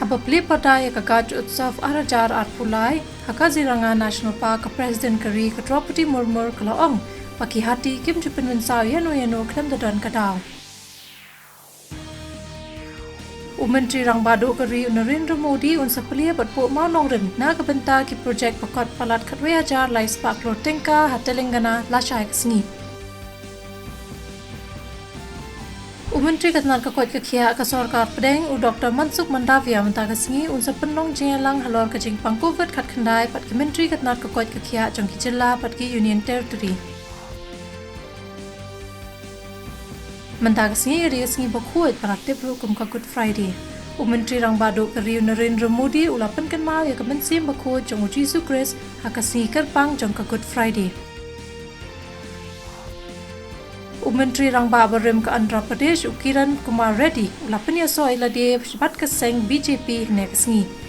Habapli pada ya kagaj utsaf arajar arpulai Hakaziranga National Park President Kari Katropati Murmur Kalaong Paki hati Kim Jupin Winsau yano klem dadan kadaw. Menteri Rang Badu Kari Narendra Modi unsa pelia berpo mau nongren na kebenta ki projek pakot palat katweajar lai spak lor tengka hatelenggana lasai kesni. Menteri Katnar Kakot Kakia ke Sorkar Pedeng Dr. Mansuk Mandavia mentah kesni unsa penong jengelang halor ke jingpang COVID kat kendai pat ke Menteri Katnar Kakot Kakia jong ki jilla pat ki Union Territory. Mentagasi riasngi bakuat paraktif hukum ka Good Friday. Menteri Rang Badu Kari Narendra Modi ulapan kan mau ya kemensim bakuat jong uji sukres hakasni kerpang jong ka Good Friday. Menteri Rang Babarim ke Andhra Pradesh Ukiran Kumar Reddy ulapan ya soy lade sebat keseng BJP nekasngi.